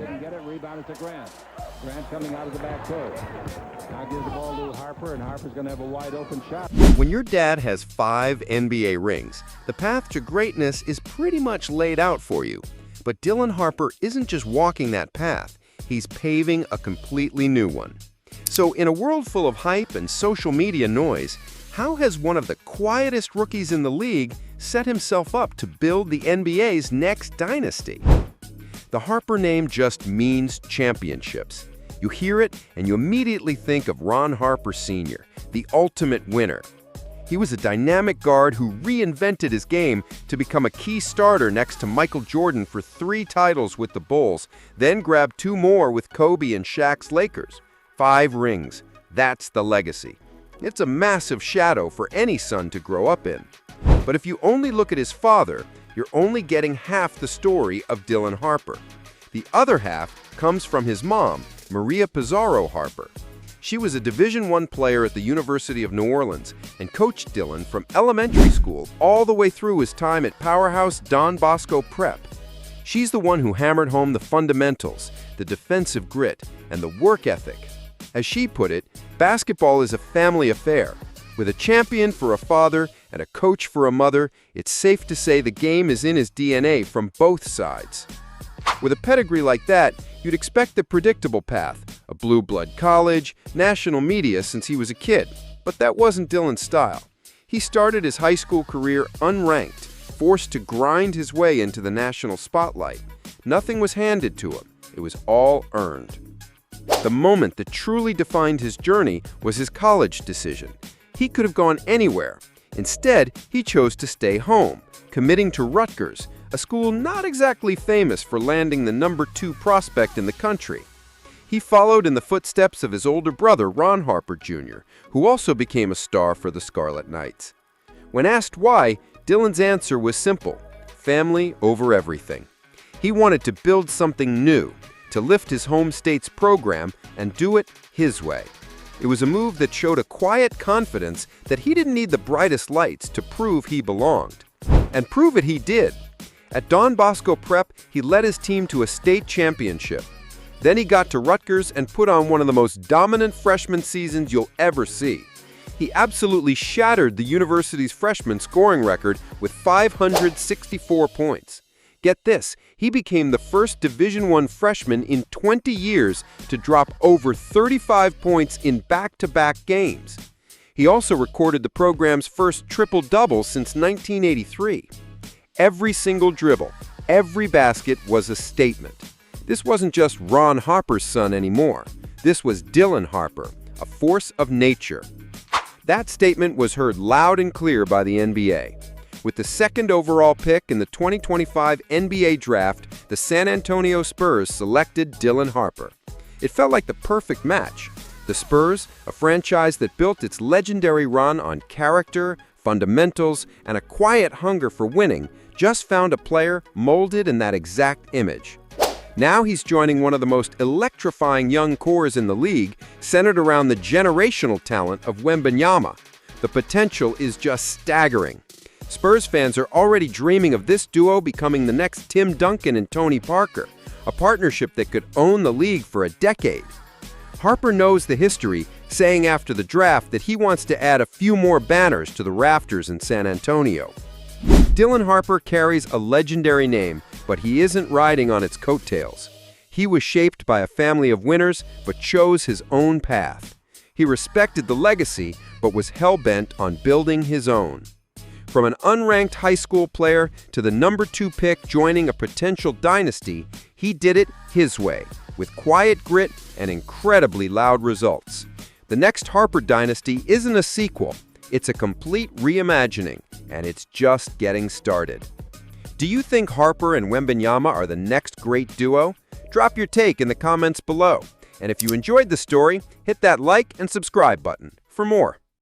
Didn't get it. Rebounded to Grant. Grant coming out of the backcourt. Now gives the ball to Harper, and Harper's going to have a wide open shot. When your dad has 5 NBA rings, the path to greatness is pretty much laid out for you. But Dylan Harper isn't just walking that path, he's paving a completely new one. So in a world full of hype and social media noise, how has one of the quietest rookies in the league set himself up to build the NBA's next dynasty? The Harper name just means championships. You hear it and you immediately think of Ron Harper Sr., the ultimate winner. He was a dynamic guard who reinvented his game to become a key starter next to Michael Jordan for 3 titles with the Bulls, then grabbed 2 more with Kobe and Shaq's Lakers. 5 rings. That's the legacy. It's a massive shadow for any son to grow up in. But if you only look at his father, you're only getting half the story of Dylan Harper. The other half comes from his mom, Maria Pizarro-Harper. She was a Division I player at the University of New Orleans and coached Dylan from elementary school all the way through his time at powerhouse Don Bosco Prep. She's the one who hammered home the fundamentals, the defensive grit, and the work ethic. As she put it, basketball is a family affair. With a champion for a father and a coach for a mother, it's safe to say the game is in his DNA from both sides. With a pedigree like that, you'd expect the predictable path, a blue blood college, national media since he was a kid. But that wasn't Dylan's style. He started his high school career unranked, forced to grind his way into the national spotlight. Nothing was handed to him. It was all earned. The moment that truly defined his journey was his college decision. He could have gone anywhere. Instead, he chose to stay home, committing to Rutgers, a school not exactly famous for landing the number 2 prospect in the country. He followed in the footsteps of his older brother, Ron Harper Sr., who also became a star for the Scarlet Knights. When asked why, Dylan's answer was simple: family over everything. He wanted to build something new, to lift his home state's program and do it his way. It was a move that showed a quiet confidence that he didn't need the brightest lights to prove he belonged. And prove it he did. At Don Bosco Prep, he led his team to a state championship. Then he got to Rutgers and put on one of the most dominant freshman seasons you'll ever see. He absolutely shattered the university's freshman scoring record with 564 points. Get this, he became the first Division I freshman in 20 years to drop over 35 points in back-to-back games. He also recorded the program's first triple-double since 1983. Every single dribble, every basket was a statement. This wasn't just Ron Harper's son anymore. This was Dylan Harper, a force of nature. That statement was heard loud and clear by the NBA. With the 2nd overall pick in the 2025 NBA Draft, the San Antonio Spurs selected Dylan Harper. It felt like the perfect match. The Spurs, a franchise that built its legendary run on character, fundamentals, and a quiet hunger for winning, just found a player molded in that exact image. Now he's joining one of the most electrifying young cores in the league, centered around the generational talent of Wembanyama. The potential is just staggering. Spurs fans are already dreaming of this duo becoming the next Tim Duncan and Tony Parker, a partnership that could own the league for a decade. Harper knows the history, saying after the draft that he wants to add a few more banners to the rafters in San Antonio. Dylan Harper carries a legendary name, but he isn't riding on its coattails. He was shaped by a family of winners, but chose his own path. He respected the legacy, but was hell-bent on building his own. From an unranked high school player to the number 2 pick joining a potential dynasty, he did it his way, with quiet grit and incredibly loud results. The next Harper dynasty isn't a sequel, it's a complete reimagining, and it's just getting started. Do you think Harper and Wembanyama are the next great duo? Drop your take in the comments below. And if you enjoyed the story, hit that like and subscribe button for more.